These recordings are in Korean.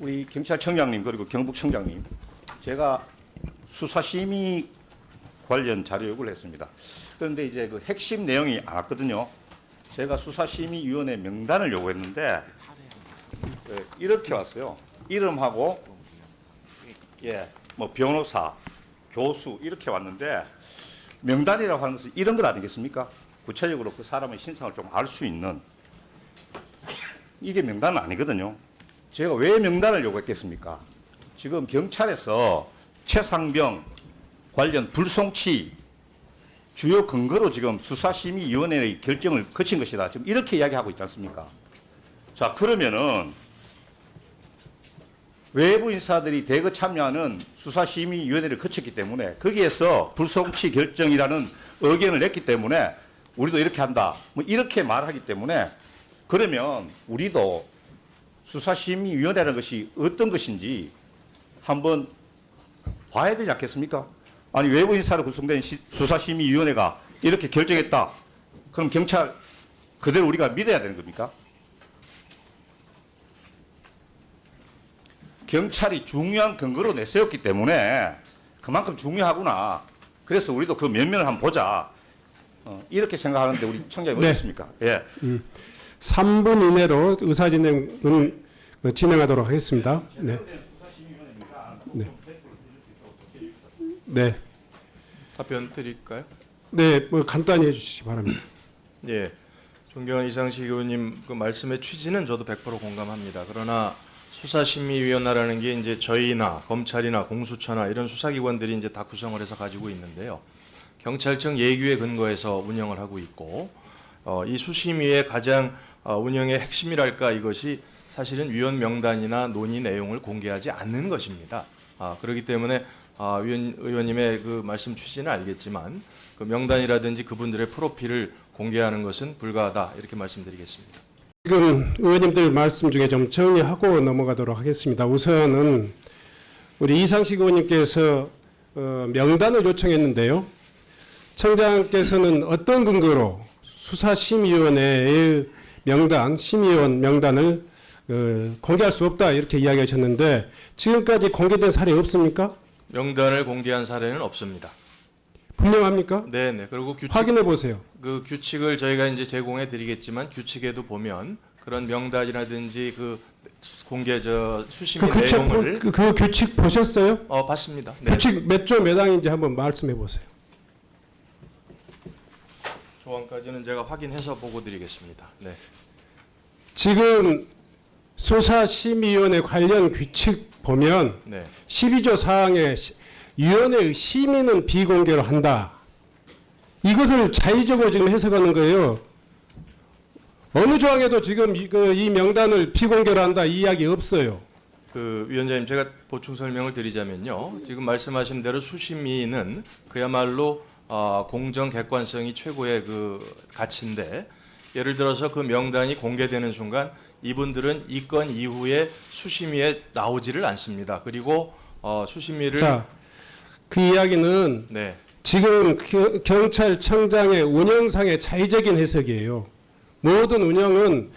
우리 경찰청장님 그리고 경북청장님, 제가 수사심의 관련 자료 요구를 했습니다. 그런데 이제 그 핵심 내용이 안 왔거든요. 제가 수사심의위원회 명단을 요구했는데 이렇게 왔어요. 이름하고 뭐 변호사, 교수 이렇게 왔는데 명단이라고 하는 것은 이런 것 아니겠습니까? 구체적으로 그 사람의 신상을 좀 알 수 있는, 이게 명단은 아니거든요. 제가 왜 명단을 요구했겠습니까? 지금 경찰에서 최상병 관련 불송치 주요 근거로 지금 수사심의위원회의 결정을 거친 것이다, 지금 이렇게 이야기하고 있지 않습니까? 자, 그러면은 외부 인사들이 대거 참여하는 수사심의위원회를 거쳤기 때문에 거기에서 불송치 결정이라는 의견을 냈기 때문에 우리도 이렇게 한다, 뭐 이렇게 말하기 때문에, 그러면 우리도 수사심의위원회라는 것이 어떤 것인지 한번 봐야 되지 않겠습니까? 아니, 외부 인사로 구성된 수사심의위원회가 이렇게 결정했다, 그럼 경찰 그대로 우리가 믿어야 되는 겁니까? 경찰이 중요한 근거로 내세웠기 때문에 그만큼 중요하구나, 그래서 우리도 그 면면을 한번 보자, 이렇게 생각하는데 우리 청장님 네. 어떻습니까? 예. 3분 이내로 의사진행은 진행하도록 하겠습니다. 네. 네. 네. 답변 드릴까요? 네, 뭐 간단히 해주시기 바랍니다. 예, 존경하는 이상식 의원님 그 말씀의 취지는 저도 100% 공감합니다. 그러나 수사심의위원회라는 게 이제 저희나 검찰이나 공수처나 이런 수사기관들이 이제 다 구성을 해서 가지고 있는데요. 경찰청 예규에 근거해서 운영을 하고 있고, 이 수심위의 가장 운영의 핵심이랄까, 이것이 사실은 위원 명단이나 논의 내용을 공개하지 않는 것입니다. 그렇기 때문에 의원님의 그 말씀 취지는 알겠지만 그 명단이라든지 그분들의 프로필을 공개하는 것은 불가하다, 이렇게 말씀드리겠습니다. 지금 의원님들 말씀 중에 좀 정리하고 넘어가도록 하겠습니다. 우선은 우리 이상식 의원님께서 명단을 요청했는데요. 청장께서는 어떤 근거로 수사심의위원회의 명단, 심의위원 명단을 공개할 수 없다, 이렇게 이야기하셨는데 지금까지 공개된 사례 없습니까? 명단을 공개한 사례는 없습니다. 분명합니까? 네네. 그리고 확인해 보세요. 그 규칙을 저희가 이제 제공해 드리겠지만 규칙에도 보면 그런 명단이라든지 그 공개 수심의 내용을 그 규칙 보셨어요? 봤습니다. 네. 규칙 몇 조 몇 항인지 한번 말씀해 보세요. 조항까지는 제가 확인해서 보고 드리겠습니다. 네. 지금 수사심의위원회 관련 규칙 보면 네. 12조 사항에 위원회의 심의는 비공개로 한다. 이것을 자의적으로 지금 해석하는 거예요. 어느 조항에도 지금 이 명단을 비공개로 한다, 이 이야기 없어요. 그 위원장님, 제가 보충 설명을 드리자면요. 지금 말씀하신 대로 수심위는 그야말로 공정 객관성이 최고의 그 가치인데, 예를 들어서 그 명단이 공개되는 순간 이분들은 이 건 이후에 수심위에 나오지를 않습니다. 그리고 수심위를 자, 그 이야기는 네. 지금 경찰청장의 운영상의 자의적인 해석이에요. 모든 운영은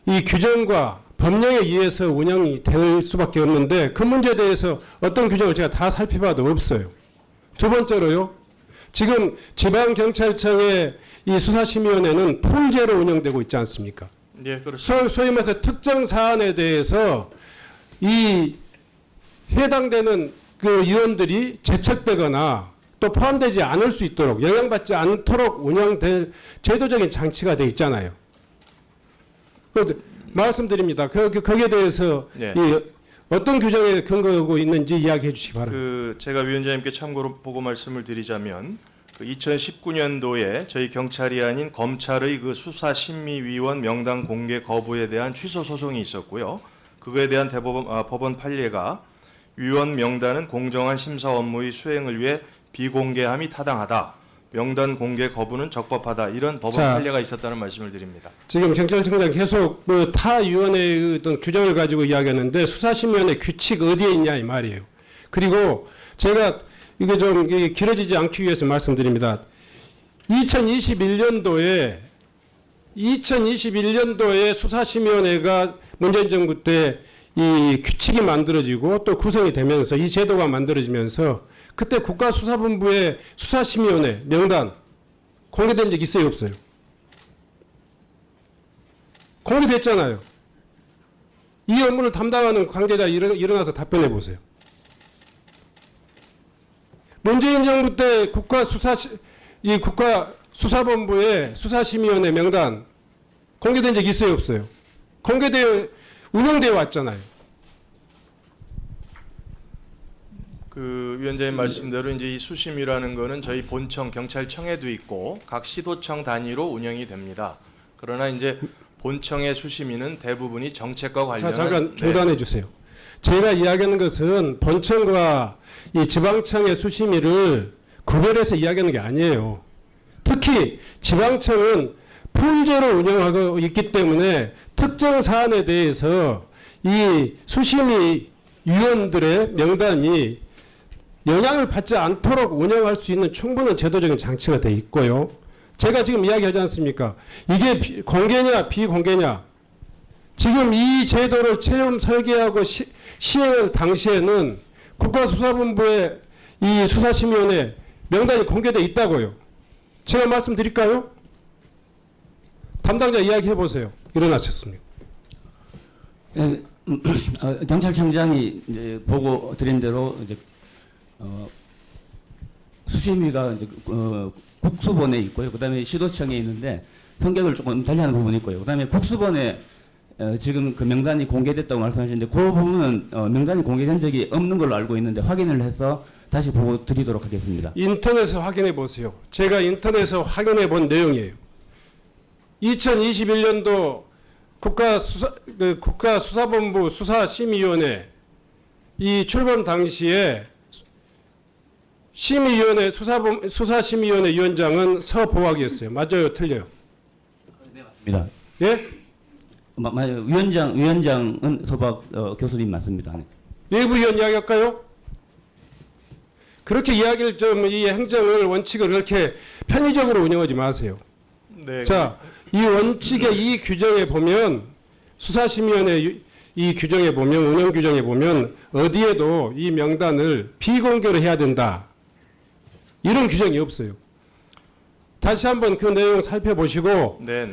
이 규정과 법령에 의해서 운영이 될 수밖에 없는데 그 문제에 대해서 어떤 규정을 제가 다 살펴봐도 없어요. 두 번째로요. 지금 지방경찰청의 이 수사심의위원회는 풀제로 운영되고 있지 않습니까? 네, 그렇습니다. 소위 말해서 특정 사안에 대해서 이 해당되는 그 위원들이 제척되거나 또 포함되지 않을 수 있도록, 영향받지 않도록 운영될 제도적인 장치가 돼 있잖아요. 말씀드립니다. 거기에 대해서 네. 이 어떤 규정에 근거하고 있는지 이야기해 주시기 바랍니다. 제가 위원장님께 참고로 보고 말씀을 드리자면 2019년도에 저희 경찰이 아닌 검찰의 그 수사심의위원 명단 공개 거부에 대한 취소 소송이 있었고요. 그거에 대한 법원 판례가 위원 명단은 공정한 심사 업무의 수행을 위해 비공개함이 타당하다, 명단 공개 거부는 적법하다, 이런 법원 판례가 있었다는 말씀을 드립니다. 지금 경찰청장 계속 타 위원회의 어떤 규정을 가지고 이야기하는데 수사심의위원회 규칙 어디에 있냐 이 말이에요. 그리고 제가 이게 좀 길어지지 않기 위해서 말씀드립니다. 2021년도에 수사심의위원회가 문재인 정부 때 이 규칙이 만들어지고 또 구성이 되면서 이 제도가 만들어지면서 그때 국가수사본부의 수사심의위원회 명단 공개된 적 있어요, 없어요? 공개됐잖아요. 이 업무를 담당하는 관계자 일어나서 답변해 보세요. 문재인 정부 때 국가수사본부의 수사심의위원회 명단 공개된 적 있어요, 없어요? 운영되어 왔잖아요. 그 위원장님 말씀대로 이제 이 수심이라는 거는 저희 본청 경찰청에도 있고 각 시도청 단위로 운영이 됩니다. 그러나 이제 본청의 수심위는 대부분이 정책과 관련한 잠깐 중단해 주세요. 제가 이야기하는 것은 본청과 이 지방청의 수심위를 구별해서 이야기하는 게 아니에요. 특히 지방청은 풀제로 운영하고 있기 때문에 특정 사안에 대해서 이 수심위 위원들의 명단이 영향을 받지 않도록 운영할 수 있는 충분한 제도적인 장치가 돼 있고요. 제가 지금 이야기하지 않습니까? 이게 공개냐 비공개냐. 지금 이 제도를 처음 설계하고 시행할 당시에는 국가수사본부의 이 수사심의위원회 명단이 공개돼 있다고요. 제가 말씀드릴까요? 담당자 이야기해 보세요. 일어나셨습니까? 경찰청장이 이제 보고 드린 대로 이제 수심위가 이제 국수본에 있고요. 그다음에 시도청에 있는데 성격을 조금 달리하는 부분이 있고요. 그다음에 국수본에 지금 그 명단이 공개됐다고 말씀하셨는데 그 부분은 명단이 공개된 적이 없는 걸로 알고 있는데 확인을 해서 다시 보고 드리도록 하겠습니다. 인터넷에 확인해 보세요. 제가 인터넷에서 확인해 본 내용이에요. 2021년도 국가수사본부 수사심의위원회 이 출범 당시에 심의위원회 수사심의위원회 위원장은 서보학이었어요. 맞아요, 틀려요? 네, 맞습니다. 예? 맞아요. 위원장은 서박 교수님 맞습니다. 네. 외부위원 이야기할까요? 그렇게 이야기를 좀 이 행정을 원칙을 그렇게 편의적으로 운영하지 마세요. 네. 자, 이 원칙의 이 규정에 보면 수사심의위원회 이 규정에 보면 운영 규정에 보면 어디에도 이 명단을 비공개로 해야 된다. 이런 규정이 없어요. 다시 한번 그 내용 살펴보시고 네네.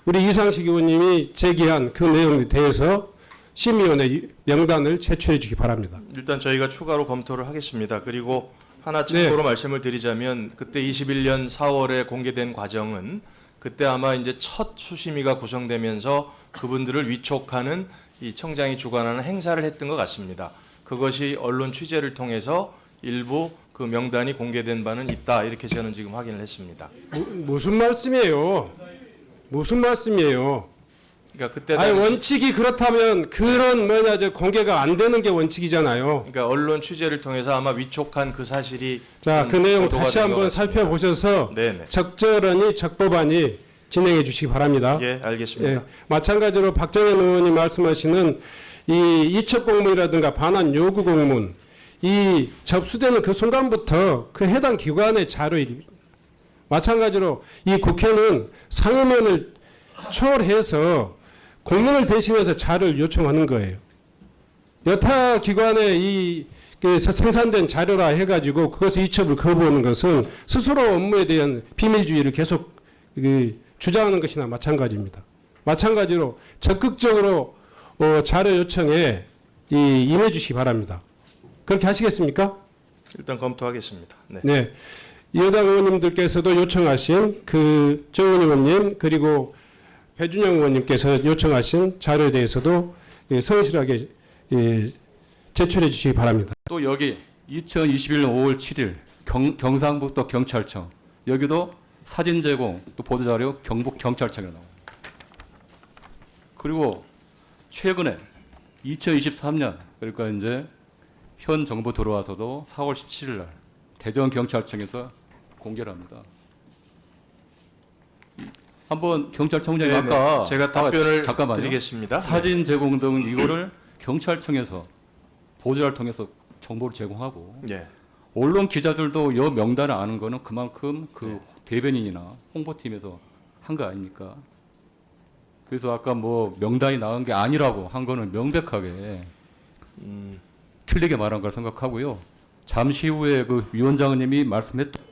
우리 이상식 의원님이 제기한 그 내용에 대해서 심의위원회 명단을 제출해 주기 바랍니다. 일단 저희가 추가로 검토를 하겠습니다. 그리고 하나 참고로 네. 말씀을 드리자면 그때 21년 4월에 공개된 과정은 그때 아마 이제 첫 수심위가 구성되면서 그분들을 위촉하는 이 청장이 주관하는 행사를 했던 것 같습니다. 그것이 언론 취재를 통해서 일부 그 명단이 공개된 바는 있다 이렇게 저는 지금 확인을 했습니다. 무슨 말씀이에요? 무슨 말씀이에요? 그러니까 그때 아니 당시 원칙이 그렇다면 그런 공개가 안 되는 게 원칙이잖아요. 그러니까 언론 취재를 통해서 아마 위촉한 그 사실이 자, 그 내용 보도가 다시 된것 한번 같습니다. 살펴보셔서 네네. 적절하니 적법하니 진행해 주시기 바랍니다. 예, 알겠습니다. 예, 마찬가지로 박정현 의원이 말씀하시는 이 이첩 공문이라든가 반환 요구 공문 이 접수되는 그 순간부터 그 해당 기관의 자료입니다. 마찬가지로 이 국회는 상임위원을 초월해서 공문을 대신해서 자료를 요청하는 거예요. 여타 기관의 그 생산된 자료라 해가지고 그것을 이첩을 거부하는 것은 스스로 업무에 대한 비밀주의를 계속 주장하는 것이나 마찬가지입니다. 마찬가지로 적극적으로 자료 요청에 임해 주시기 바랍니다. 그렇게 하시겠습니까? 일단 검토하겠습니다. 네. 네. 여당 의원님들께서도 요청하신 그 정은희 의원님 그리고 배준영 의원님께서 요청하신 자료에 대해서도 성실하게 제출해 주시기 바랍니다. 또 여기 2021년 5월 7일 경상북도 경찰청 여기도 사진 제공 또 보도자료 경북 경찰청에 나옵니다. 그리고 최근에 2023년 그러니까 이제 현 정부 들어와서도 4월 17일 날 대전 경찰청에서 공개를 합니다. 한번 경찰청장이 네네. 아까 제가 답변을 잠깐만요. 드리겠습니다. 사진 제공 등 이거를 경찰청에서 보도자를 통해서 정보를 제공하고 네. 언론 기자들도 이 명단을 아는 거는 그만큼 그 네. 대변인이나 홍보팀에서 한 거 아닙니까? 그래서 아까 뭐 명단이 나온 게 아니라고 한 거는 명백하게 틀리게 말한 걸 생각하고요. 잠시 후에 그 위원장님이 말씀했던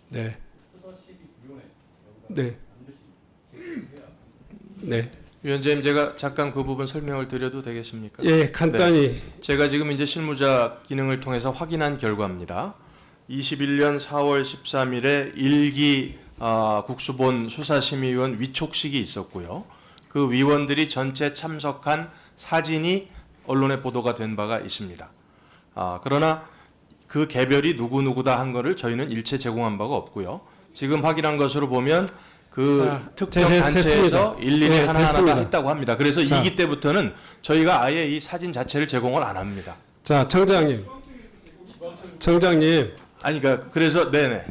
네. 네. 네. 위원장님, 제가 잠깐 그 부분 설명을 드려도 되겠습니까? 예, 간단히 제가 지금 이제 실무자 기능을 통해서 확인한 결과입니다. 21년 4월 13일에 1기 국수본 수사심의위원 위촉식이 있었고요. 그 위원들이 전체 참석한 사진이 언론에 보도가 된 바가 있습니다. 그러나 그 개별이 누구누구다 한 거를 저희는 일체 제공한 바가 없고요. 지금 확인한 것으로 보면 그 자, 특정 네, 단체에서 됐습니다. 일일이 네, 하나하나 다 됐습니다. 했다고 합니다. 그래서 자. 2기 때부터는 저희가 아예 이 사진 자체를 제공을 안 합니다. 자, 청장님. 아니, 그러니까 그래서 네네.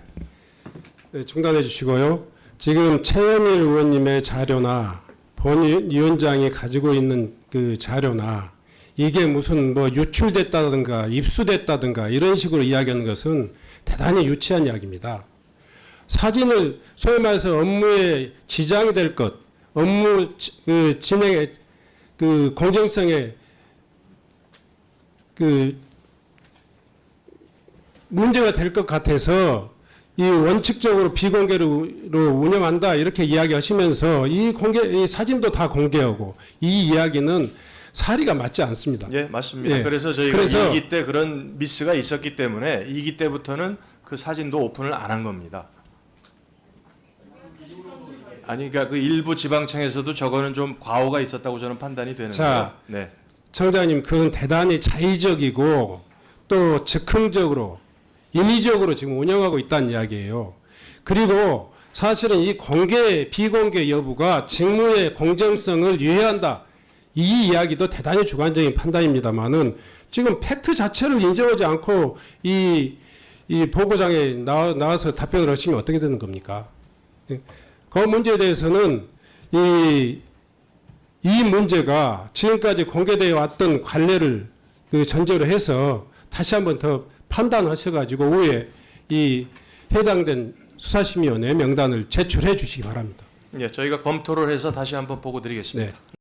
네, 중단해 주시고요. 지금 최현일 의원님의 자료나 본 위원장이 가지고 있는 그 자료나 이게 무슨 뭐 유출됐다든가 입수됐다든가 이런 식으로 이야기하는 것은 대단히 유치한 이야기입니다. 사진을 소위 말해서 업무에 지장이 될 것, 업무 그 진행의 그 공정성에 그 문제가 될 것 같아서 이 원칙적으로 비공개로 운영한다 이렇게 이야기하시면서 이 사진도 다 공개하고 이 이야기는 사리가 맞지 않습니다. 예, 맞습니다. 예. 그래서 저희가 그래서 2기 때 그런 미스가 있었기 때문에 2기 때부터는 그 사진도 오픈을 안 한 겁니다. 아니, 그러니까 그 일부 지방청에서도 저거는 좀 과오가 있었다고 저는 판단이 되는데요. 자. 네. 청장님, 그건 대단히 자의적이고 또 즉흥적으로 임의적으로 지금 운영하고 있다는 이야기예요. 그리고 사실은 이 공개 비공개 여부가 직무의 공정성을 유해한다. 이 이야기도 대단히 주관적인 판단입니다만은 지금 팩트 자체를 인정하지 않고 이 보고장에 나와서 답변을 하시면 어떻게 되는 겁니까? 그 문제에 대해서는 이 문제가 지금까지 공개되어 왔던 관례를 그 전제로 해서 다시 한번 더 판단하셔가지고 후에 이 해당된 수사심의위원회 명단을 제출해 주시기 바랍니다. 예, 저희가 검토를 해서 다시 한번 보고 드리겠습니다. 네.